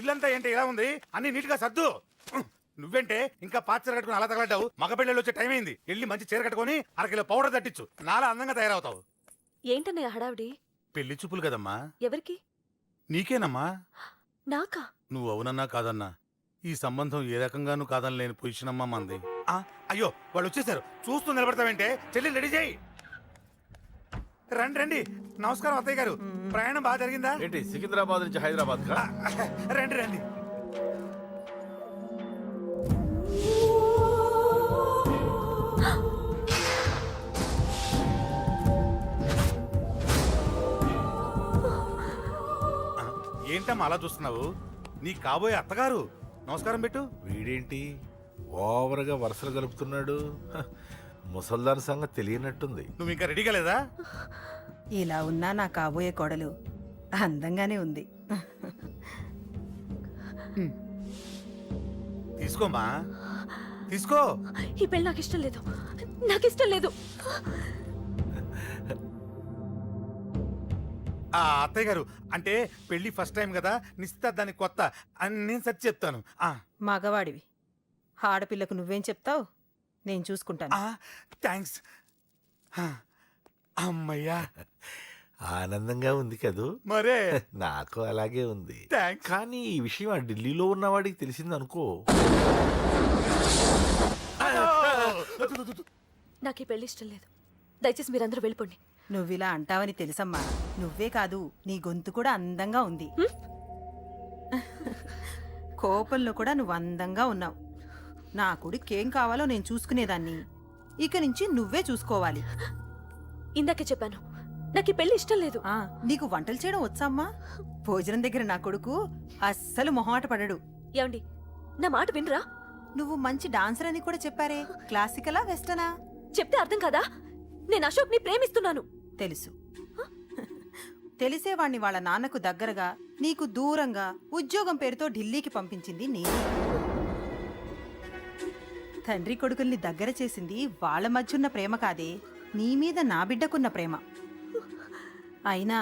ఇల్లంతా ఏంటి ఇలా ఉంది, అన్ని నీట్ గా సర్దు. నువ్వేంటే ఇంకా పాత చీర కట్టుకుని అలా తగలడ్డావు? మగ పిల్లలు వచ్చే టైం అయింది. వెళ్ళి మంచి చీర కట్టుకుని అరకిలో పౌడర్ తట్టించు, నాలా అందంగా తయారవుతావు. ఏంటన్నయ్య హడావిడి? పెళ్లి చూపులు కదమ్మా. ఎవరికి? నీకేనమ్మా. నాకా? నువ్వు అవునన్నా కాదన్నా ఈ సంబంధం ఏ రకంగానూ కాదని లేని పొజిషన్ అమ్మా మంది. అయ్యో వాళ్ళు వచ్చేసారు, చూస్తూ నిలబడతావేంటే? చెల్లి రెడీ చేయి. రండి రండి. నమస్కారం అత్తయ్య గారు, ప్రయాణం బాగా జరిగిందా? ఏంటి సికింద్రాబాద్ నుంచి హైదరాబాద్ కా? రండి రండి. ఏంటమ్మా అలా చూస్తున్నావు? నీ కాబోయే అత్తగారు. నమస్కారం పెట్టు. వీడేంటి ఓవర్గా వరుసలు కలుపుతున్నాడు? ముసల్దాన్ సంగతి తెలియనట్టుంది. నువ్వు ఇంకా రెడీ కాలేదా? ఇలా ఉన్నా నా కాబోయే కోడలు అందంగానే ఉంది. తీసుకోమ్మా, తీసుకో. ఈ పెళ్ళి నాకు ఇష్టం లేదు, నాకు ఇష్టం లేదు. అత్తయ్య గారు, అంటే పెళ్లి ఫస్ట్ టైం కదా, నిశ్చితార్థానికి కొత్త అని నేను సరి చెప్తాను. మగవాడివి, ఆడపిల్లకు నువ్వేం చెప్తావు? నేను చూసుకుంటాను. థ్యాంక్స్. అమ్మయ్యా, ఆనందంగా ఉంది కదూ? మరే నాకు అలాగే ఉంది. థ్యాంక్స్. కానీ ఈ విషయం ఆ ఢిల్లీలో ఉన్నవాడికి తెలిసింది అనుకో. నాకు ఈ పెళ్లి ఇష్టం లేదు, దయచేసి మీరందరూ వెళ్ళిపోండి. నువ్విలా అంటావని తెలుసమ్మా. నువ్వే కాదు, నీ గొంతు కూడా అందంగా ఉంది. కోపంలో కూడా నువ్వు అందంగా ఉన్నావు. నా కొడుకేం కావాలో నేను చూసుకునేదాన్ని, ఇక నుంచి నువ్వే చూసుకోవాలి. ఇందాకే చెప్పాను, నాకు ఈ పెళ్లి ఇష్టం లేదు. నీకు వంటలు చేయడం వచ్చామ్మా? భోజనం దగ్గర నా కొడుకు అస్సలు మొహమాట పడడు. ఏమండి, నా మాట వినరా? నువ్వు మంచి డాన్సర్ అని కూడా చెప్పారే, క్లాసికలా వెస్టర్నా? చెప్తే అర్థం కాదా? నేను అశోక్ ని ప్రేమిస్తున్నాను. తెలుసు. తెలిసేవాణ్ణి వాళ్ళ నాన్నకు దగ్గరగా, నీకు దూరంగా ఉద్యోగం పేరుతో ఢిల్లీకి పంపించింది నేనే. తండ్రి కొడుకుల్ని దగ్గర చేసింది వాళ్ళ మధ్యున్న ప్రేమ కాదే, నీ మీద నా బిడ్డకున్న ప్రేమ. అయినా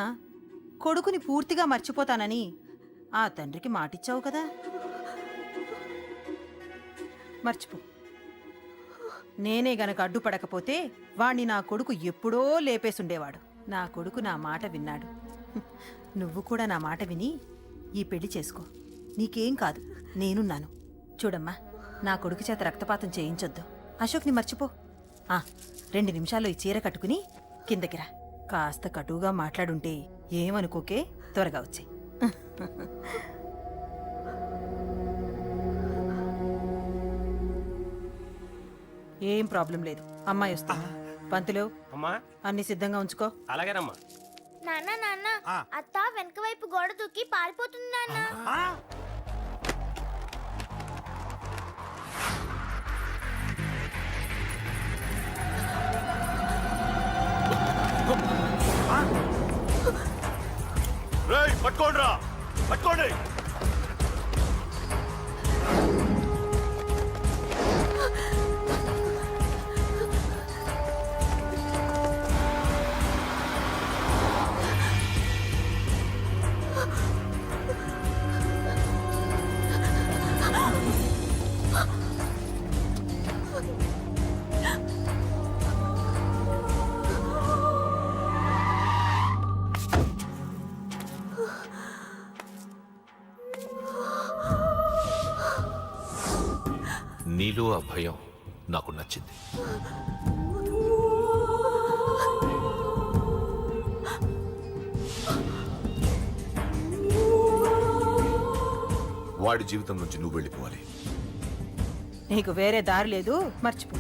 కొడుకుని పూర్తిగా మర్చిపోతానని ఆ తండ్రికి మాటిచ్చావు కదా, మర్చిపో. నేనే గనక అడ్డుపడకపోతే వాణ్ణి నా కొడుకు ఎప్పుడో లేపేసుండేవాడు. నా కొడుకు నా మాట విన్నాడు. నువ్వు కూడా నా మాట విని ఈ పెళ్లి చేసుకో. నీకేం కాదు, నేనున్నాను. చూడమ్మా, నా కొడుకు చేత రక్తపాతం చేయించొద్దు. అశోక్ని మర్చిపో. 2 నిమిషాల్లో ఈ చీర కట్టుకుని కిందకిరా. కాస్త కటువుగా మాట్లాడుంటే ఏమనుకోకే, త్వరగా వచ్చేయ్. ఏం ప్రాబ్లం లేదు, అమ్మాయి వస్తా. పంతులు, అమ్మా అన్ని సిద్ధంగా ఉంచుకో. అలాగేనమ్మా. నాన్న నాన్న, అత్త వెనక వైపు గోడ దూకి పారిపోతుంది నాన్న. పట్టుకోండిరా, పట్టుకోండి. నీలో ఆ భయం నాకు నచ్చింది. వాడి జీవితం నుంచి నువ్వు వెళ్ళిపోవాలి. నీకు వేరే దారి లేదు, మర్చిపో.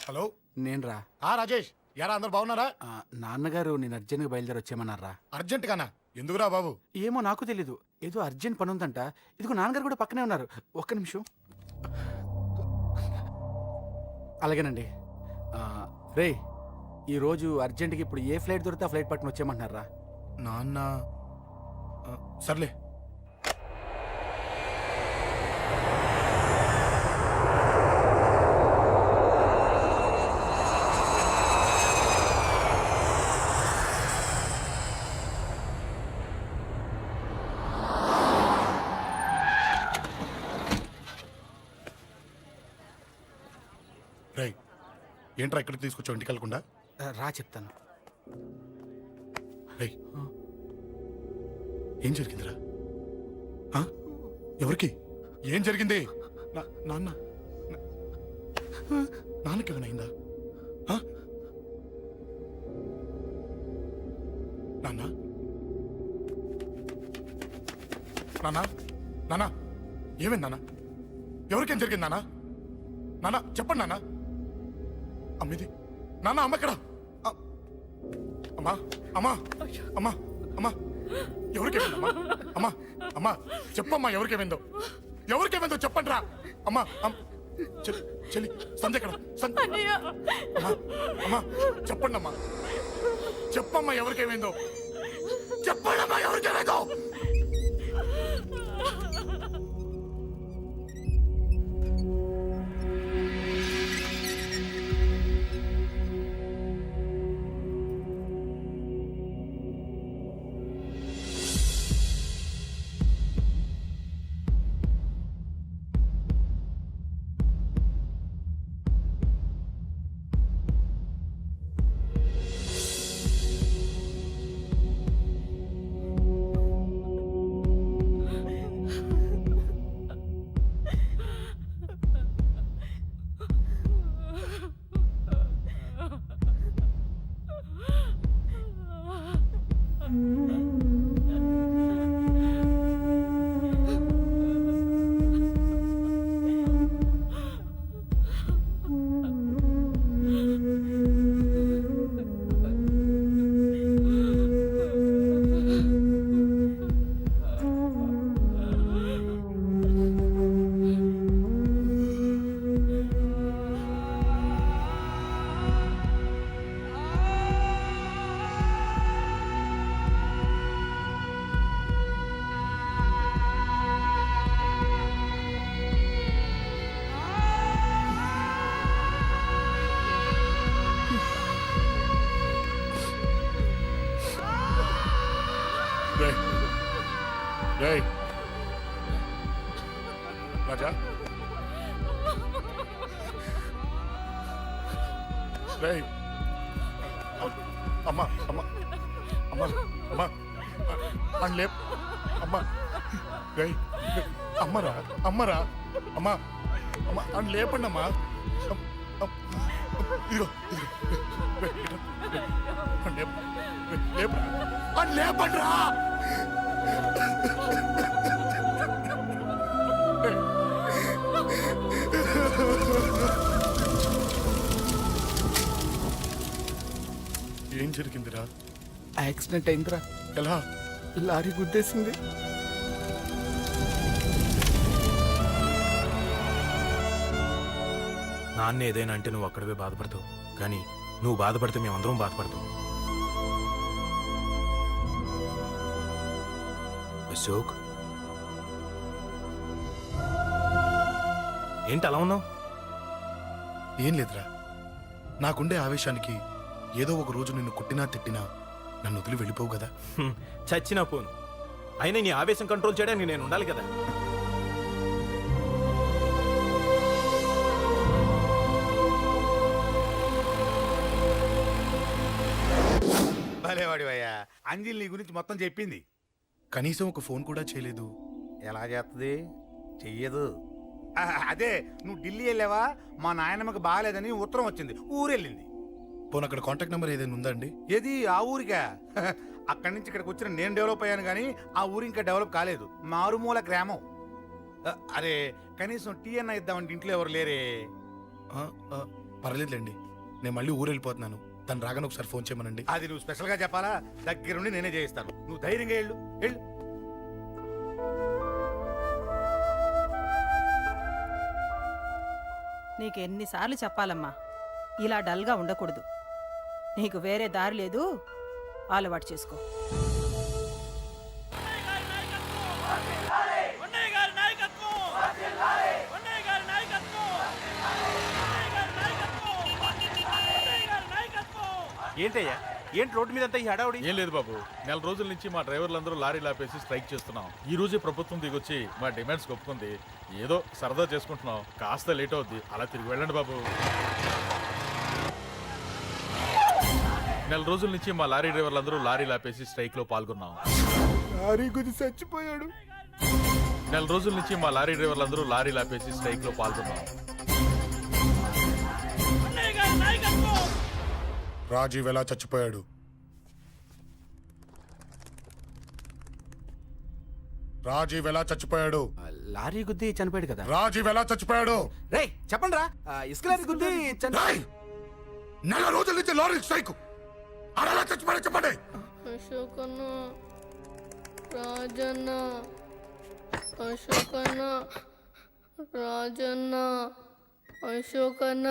హలో, నేను రా. రాజేష్, యారా అందరు బాగున్నారా? నాన్నగారు నేను అర్జెంట్గా బయలుదేరి వచ్చేయమన్నారా. అర్జెంట్ గానా? ఎందుకురా బాబు? ఏమో నాకు తెలీదు, ఏదో అర్జెంట్ పని ఉందంట. ఇదిగో నాన్నగారు కూడా పక్కనే ఉన్నారు. ఒక్క నిమిషం. అలాగేనండి. రే, ఈ రోజు అర్జెంట్కి ఇప్పుడు ఏ ఫ్లైట్ దొరికితే ఆ ఫ్లైట్ పట్టుకుని వచ్చేయమంటున్నారా? నాన్న సర్లే. రై ఏంట్రా ఇక్కడికి తీసుకొచ్చావు ఇంటికి వెళ్ళకుండా? రా చెప్తాను. రై ఏం జరిగిందిరా? ఆ? ఎవరికి ఏం జరిగింది? నాన్న నాన్నకి ఏమైనా అయిందా? ఆ? నాన్న నాన్న నాన్న ఏమైంది నాన్న? ఎవరికేం జరిగింది నాన్న? నాన్న చెప్పండి నాన్న. అమ్మిది నాన్న అమ్మ ఎక్కడ? అమ్మా అమ్మా అమ్మా అమ్మా ఎవరికేమైందమ్మా? అమ్మా అమ్మా చెప్పమ్మా ఎవరికేమైందో? ఎవరికేమైందో చెప్పండి రా. అమ్మా చెల్లి సంధ్య ఎక్కడ? అమ్మా అమ్మా చెప్పండి అమ్మా. చెప్పమ్మా ఎవరికేమైందో? చెప్పండి అమ్మా ఎవరికేమైందో? రేయ్ రాజా రేయ్ అమ్మా అమ్మా అమ్మా అమ్మా అని లేప్ అమ్మా. రేయ్ అమ్మరా అమ్మరా అమ్మా అమ్మా అని లేపండి అమ్మా. ఇదిగో అని లేపండి రా. ఏం జరిగిందిరా? యాక్సిడెంట్ అయిందిరా. ఎలా? లారీ గుద్దేసింది. నాన్న ఏదైనా అంటే నువ్వు అక్కడవే బాధపడతావు, కానీ నువ్వు బాధపడితే మేమందరం బాధపడతాం. అశోక్, ఏంటి అలా ఉన్నావు? ఏం లేదురా, నాకుండే ఆవేశానికి ఏదో ఒక రోజు నిన్ను కొట్టినా తిట్టినా నన్ను వదిలి వెళ్ళిపోవు కదా. చచ్చినా పోను, అయినా నీ ఆవేశం కంట్రోల్ చేయడానికి నేను ఉండాలి కదా. భలేవాడివయ్యా, అంజలి నీ గురించి మొత్తం చెప్పింది. కనీసం ఒక ఫోన్ కూడా చేయలేదు. ఎలా చేస్తుంది? చెయ్యదు. అదే నువ్వు ఢిల్లీ వెళ్ళావా, మా నాయనమ్మకి బాగాలేదని ఉత్తరం వచ్చింది, ఊరెళ్ళింది. పోనీ అక్కడ కాంటాక్ట్ నెంబర్ ఏదైనా ఉందా అండి? ఏది ఆ ఊరికా? అక్కడి నుంచి ఇక్కడికి వచ్చిన నేను డెవలప్ అయ్యాను కానీ ఆ ఊరు ఇంకా డెవలప్ కాలేదు, మారుమూల గ్రామం. అరే కనీసం టీ అన్న ఇద్దామంటే ఇంట్లో ఎవరు లేరే. పర్లేదులేండి, నేను మళ్ళీ ఊరు వెళ్ళిపోతున్నాను. తను రాగానే ఒకసారి ఫోన్ చేయమనండి. అది నువ్వు స్పెషల్గా చెప్పాలా? దగ్గరుండి నేనే చేయిస్తాను, నువ్వు ధైర్యంగా వెళ్ళు వెళ్ళు. నీకు ఎన్నిసార్లు చెప్పాలమ్మా, ఇలా డల్గా ఉండకూడదు. నీకు వేరే దారి లేదు, అలవాటు చేసుకో. ఏంటయ్యా ఏంటి రోడ్డు మీద అంతా ఈ హడావుడి? ఏం లేదు బాబు, నెల రోజుల నుంచి మా డ్రైవర్లందరూ లారీలు ఆపేసి స్ట్రైక్ చేస్తున్నాం. ఈ రోజే ప్రభుత్వం దిగొచ్చి మా డిమాండ్స్ ఒప్పుకుంది. ఏదో సరదా చేసుకుంటున్నాం, కాస్త లేట్ అవుద్ది, అలా తిరిగి వెళ్ళండి బాబు. నెల రోజుల నుంచి మా లారీ డ్రైవర్లందరూ లారీలు ఆపేసి స్ట్రైక్ లో పాల్గొన్నాం. లారీ గుద్ది చచ్చిపోయాడు. నెల రోజుల నుంచి మా లారీ డ్రైవర్లందరూ లారీలు ఆపేసి స్ట్రైక్ లో పాల్గొన్నాం. రాజీవ్ ఎలా చచ్చిపోయాడు? రాజీవ్ ఎలా చచ్చిపోయాడు? లారీ గుద్ది చనిపోయాడు కదా. రాజీవ్ ఎలా చచ్చిపోయాడు? రేయ్ చెప్పండి రా, ఇసుక లారీ గుద్ది రేయ్! నెల రోజుల నుంచి లారీ స్ట్రైక్, అలా చచ్చిపోయాడు చెప్పండి. అశోకన్న, రాజన్న, అశోకన్న, రాజన్న, అశోకన్న,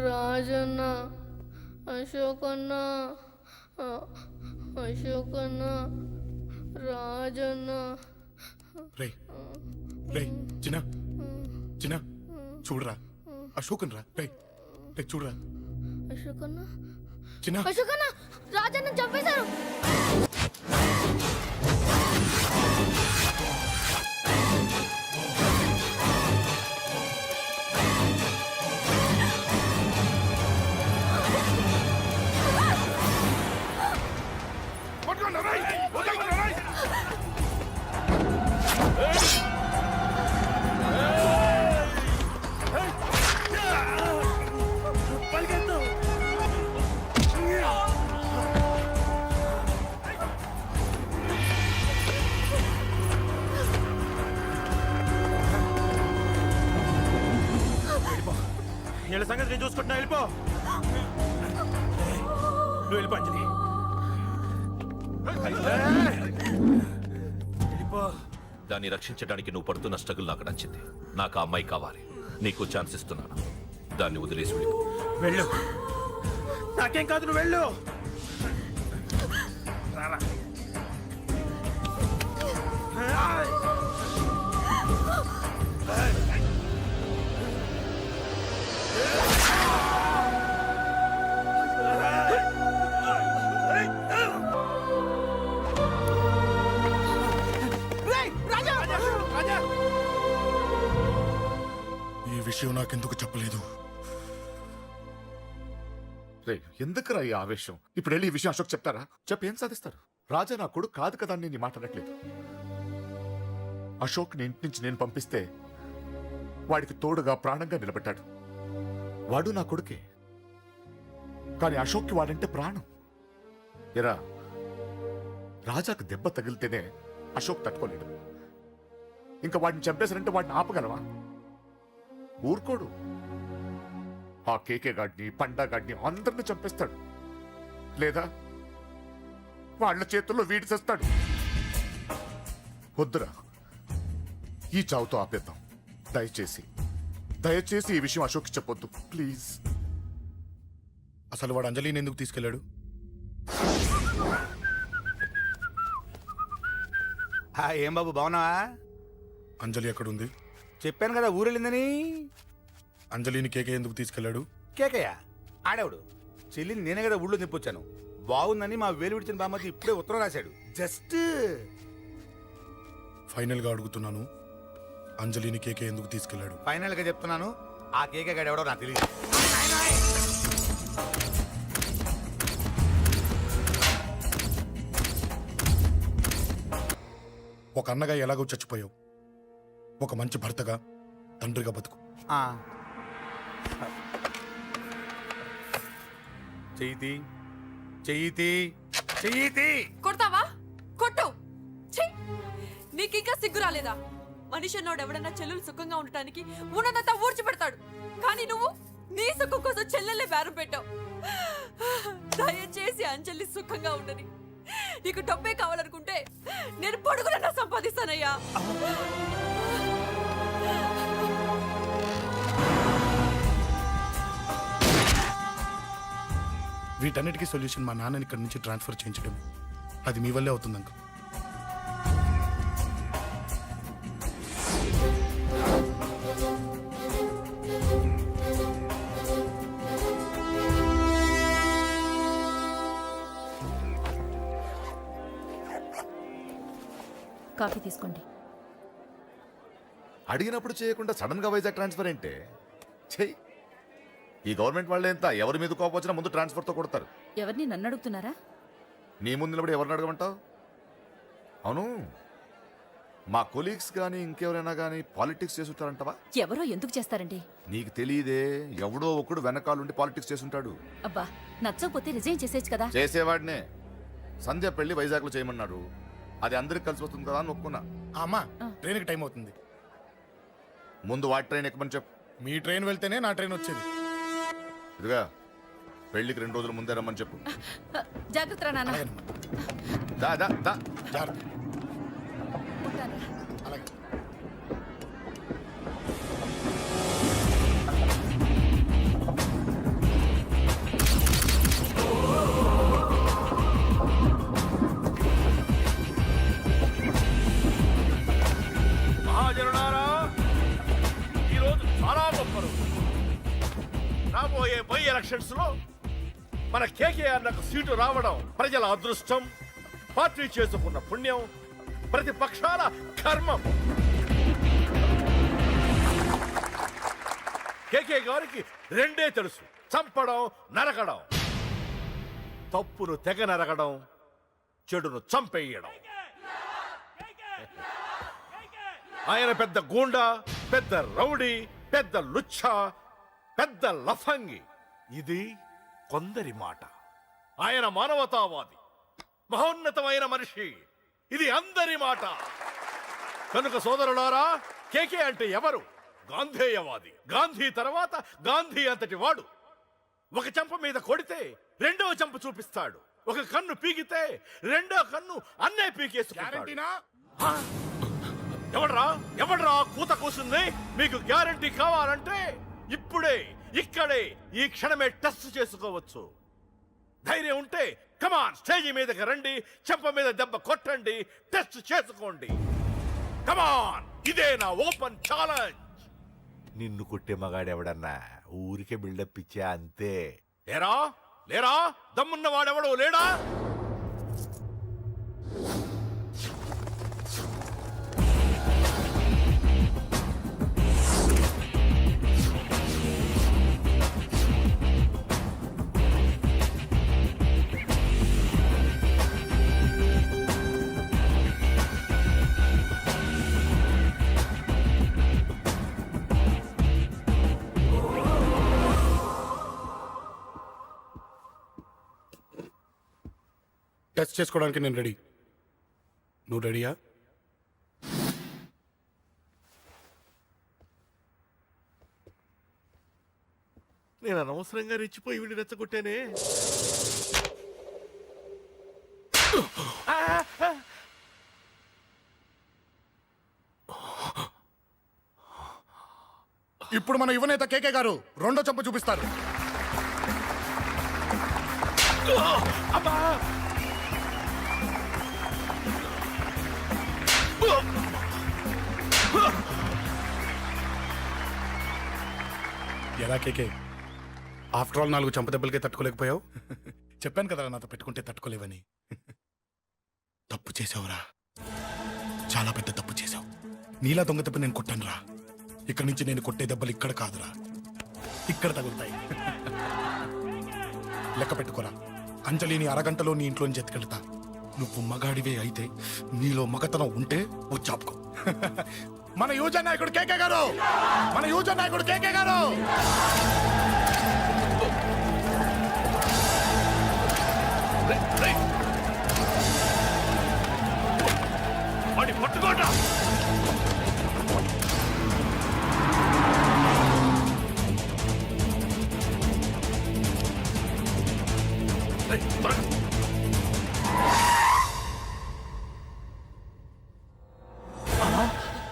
రాజన్న, అశోకన్న, అశోకన్న, రాజన్న. రేయ్ రేయ్ చిన్న చిన్న చూడరా, అశోకన్ రా. రేయ్ రేయ్ చూడరా అశోకన్న, చిన్న. అశోకన్న, రాజన్న చంపేశారు. వీళ్ళ సంగతి నేను చూసుకుంటున్నా, వెళ్ళిపో. నువ్వు వెళ్ళిపో అంజలి. వెళ్ళిపో. దాన్ని రక్షించడానికి నువ్వు పడుతున్న స్ట్రగుల్ నాకు నచ్చింది. నాకు ఆ అమ్మాయి కావాలి. నీకు ఛాన్స్ ఇస్తున్నాను. దాన్ని వదిలేసి వెళ్ళిపో. వెళ్ళు. నాకేం కాదు, నువ్వు వెళ్ళు. రారా. ఈ విషయం నాకెందుకు చెప్పలేదు? రే ఎందుకురా ఈ ఆవేశం? ఇప్పుడు వెళ్ళి ఈ విషయం అశోక్ చెప్తారా? చెప్పి ఏం సాధిస్తారు? రాజా నా కొడుకు కాదు కదా అని నేను మాట్లాడట్లేదు. అశోక్ ని ఇంటి నుంచి నేను పంపిస్తే వాడికి తోడుగా ప్రాణంగా నిలబెట్టాడు. వాడు నా కొడుకే, కానీ అశోక్కి వాడంటే ప్రాణం. ఎరా, రాజాకు దెబ్బ తగిలితేనే అశోక్ తట్టుకోలేడు. ఇంకా వాడిని చంపేశారంటే వాడిని ఆపగలవా? ఊరుకోడు. ఆ కేకే గాడిని, పండా గాడిని అందరిని చంపేస్తాడు. లేదా వాళ్ళ చేతుల్లో వీడి చేస్తాడు. వద్దురా, ఈ చావుతో ఆపేద్దాం. దయచేసి దయచేసి ఈ విషయం అశోక్కి చెప్పొద్దు ప్లీజ్. అసలు వాడు అంజలిని ఎందుకు తీసుకెళ్లాడు? ఏం బాబు బాగున్నావా? అంజలి ఎక్కడుంది? చెప్పాను కదా ఊరెళ్ళిందని. అంజలిని కేకే ఎందుకు తీసుకెళ్లాడు? కేకయ్య ఆడేవాడు. చెల్లిని నేనే కదా ఊళ్ళో నిప్పొచ్చాను. బాగుందని మా వేలు విడిచిన బామ్మకి ఇప్పుడే ఉత్తరం రాశాడు. జస్ట్ ఫైనల్ గా అడుగుతున్నాను, అంజలిని కేకే ఎందుకు తీసుకెళ్లాడు? ఫైనల్ గా చెప్తున్నాను, ఆ కేకే గాడు ఎవడో నాకు తెలియదు. ఒక అన్నగా ఎలాగో చచ్చిపోయావు, ఒక మంచి భర్తగా, తండ్రిగా బతుకు. చెయ్యితి చెయ్యితి చెయ్యితి. కొడతావా? కొట్టు. ఛీ! నీకింకా సిగ్గు రాలేదా? మనిషి అన్నోడు ఎవడన్నా చెల్లెలు సుఖంగా ఉండటానికి ఉన్నదంతా ఊడ్చి పెడతాడు. కానీ నువ్వు నీ సుఖం కోసం చెల్లెలే బేరం పెట్టావు. దయచేసి అంజలి సుఖంగా ఉండని. నీకు డబ్బే కావాలనుకుంటే నేను పొడుగునన్నా సంపాదిస్తానయ్యా. వీటన్నిటికీ సొల్యూషన్ మా నాన్నని ఇక్కడి నుంచి ట్రాన్స్ఫర్ చేయించడం. అది మీ వల్లే అవుతుంది అంకుల్. కాఫీ తీసుకోండి. అడిగినప్పుడు చేయకుండా సడన్ గా వైజాగ్ ట్రాన్స్ఫర్ ఏంటే? చెయ్యి. ఈ గవర్నమెంట్ వాళ్ళే ఎంత ఎవరి మీద కోపం వచ్చినా ముందు ట్రాన్స్ఫర్తో కొడతారు. ఎవరిని నన్ను అడుగుతున్నారా? నీ ముందు నిలబడి ఎవరిని అడగమంటావు? అవును, మా కొలీగ్స్ కానీ ఇంకెవరైనా కానీ పాలిటిక్స్ చేస్తుంటారంటవా? ఎవరో ఎందుకు చేస్తారండి? నీకు తెలియదే, ఎవడో ఒకడు వెనకాలండి పాలిటిక్స్ చేస్తుంటాడు. అబ్బా, నచ్చకపోతే రిజైన్ చేసేచ్చు కదా. చేసేవాడినే. సంధ్య పెళ్లి వైజాగ్లో చేయమన్నాడు. అది అందరికి కలిసి వస్తుంది కదా అని ఒప్పుకున్నా. అమ్మా, ట్రైన్కి టైం అవుతుంది. ముందు వాటి ట్రైన్ ఎక్కమని చెప్పు. మీ ట్రైన్ వెళ్తేనే నా ట్రైన్ వచ్చేది. ఇదిగా పెళ్లికి 2 రోజుల ముందే రమ్మని చెప్పు. జాగ్రత్త నాన్న. అలాగేనమ్మా. దా దా దా. జాగ్రత్త. అలాగే. మహాజనులారా, ఈరోజు చాలా గొప్ప రోజు. రాబోయే బై ఎలక్షన్స్ లో మన కేకేఆర్ నాకు సీటు రావడం ప్రజల అదృష్టం, పార్టీ చేసుకున్న పుణ్యం, ప్రతిపక్షాల కర్మం. కేకే గారికి రెండే తెలుసు: చంపడం, నరకడం. తప్పును తెగ నరకడం, చెడును చంపేయడం. ఆయన పెద్ద గూండా, పెద్ద రౌడీ, పెద్ద లుచ్చ, పెద్ద లఫంగి. ఇది కొందరి మాట. ఆయన మానవతావాది, మహోన్నతమైన మనిషి. ఇది అందరి మాట. కనుక సోదరులారా, కేకే అంటే ఎవరు? గాంధేయవాది. గాంధీ తర్వాత గాంధీ అంతటి వాడు. ఒక చెంప మీద కొడితే రెండవ చెంప చూపిస్తాడు. ఒక కన్ను పీకితే రెండో కన్ను అన్నే పీకేసుకుంటాడు. ఎవడ్రా కూత కూసింది? మీకు గ్యారంటీ కావాలంటే ఇప్పుడే, ఇక్కడే, ఈ క్షణమే టెస్ట్ చేసుకోవచ్చు. ధైర్యం ఉంటే కమాన్, స్టేజి మీదకి రండి, చెంప మీద దెబ్బ కొట్టండి, టెస్ట్ చేసుకోండి. కమాన్, ఇదే నా ఓపెన్ ఛాలెంజ్. నిన్ను కొట్టే మగాడెవడన్నా ఊరికే బిల్డప్ ఇచ్చా అంతే. లేరా దమ్మున్న వాడెవడో లేడా? టెస్ట్ చేసుకోవడానికి నేను రెడీ. నువ్వు రెడీయా? నేను అనవసరంగా రెచ్చిపోయి వీడిని రెచ్చగొట్టానే. ఇప్పుడు మన యువనేత కేకే గారు రెండో చెంప చూపిస్తారు. ఎలా కేకే, ఆఫ్టర్ ఆల్ 4 చెంప దెబ్బలకే తట్టుకోలేకపోయావు? చెప్పాను కదా నాతో పెట్టుకుంటే తట్టుకోలేవని. తప్పు చేసావురా, చాలా పెద్ద తప్పు చేసావు. నీలా దొంగ దెబ్బ నేను కొట్టాను రా. ఇక్కడి నుంచి నేను కొట్టే దెబ్బలు ఇక్కడ కాదురా, ఇక్కడ తగులుతాయి. లెక్క పెట్టుకోరా. అంజలిని అరగంటలో నీ ఇంట్లోంచి ఎత్తుకెళ్తా. నువ్వు మగాడివే అయితే, నీలో మగతనం ఉంటే వచ్చాపుకో. మన యువజన నాయకుడు కేకే గారు, మన యువజన నాయకుడు కేకే గారు. పట్టుకోండి.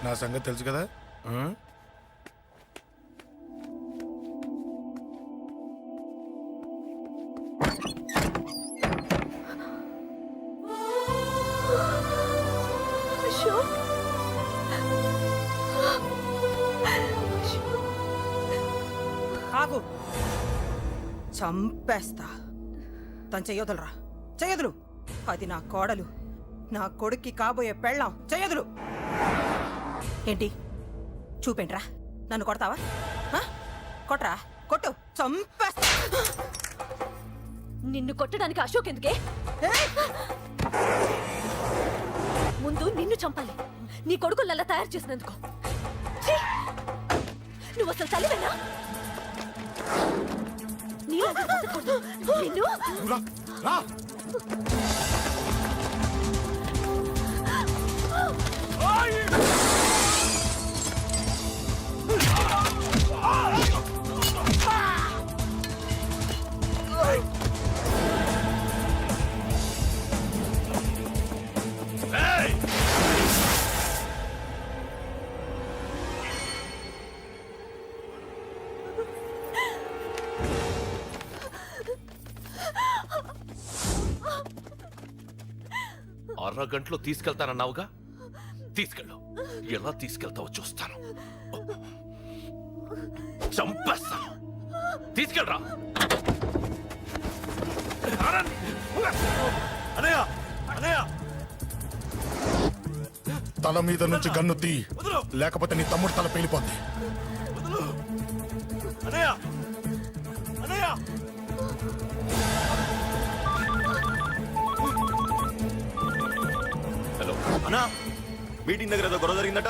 నా సంగతి తెలుసు కదా. ఆగు చంపేస్తా తను చెయ్యొదలరా చెయ్యదులు అది నా కోడలు నా కొడుక్కి కాబోయే పెళ్ళాం చెయ్యదులు ఏంటి చూపేంట్రా నన్ను కొడతావా ఆ? కొట్రా కొట్టు చంపేస్తా నిన్ను కొట్టడానికి అశోక్ ఎందుకే ముందు నిన్ను చంపాలి నీ కొడుకులలా తయారు చేసినందుకు ఛీ! నువ్వు అసలు తల్లివేనా నీలాంటి బతకూడదు. నిన్ను రా, రా. అరగంటలో తీసుకెళ్తానన్నావుగా తీసుకెళ్ళు ఎలా తీసుకెళ్తావో చూస్తాను చంపేస్తాను తీసుకెళ్ళరా తల మీద నుంచి గన్ను తీ లేకపోతే నీ తమ్ముడు తల పేలిపోద్ది హలో అన్నా మీటింగ్ దగ్గర ఏదో గొడవ జరిగిందట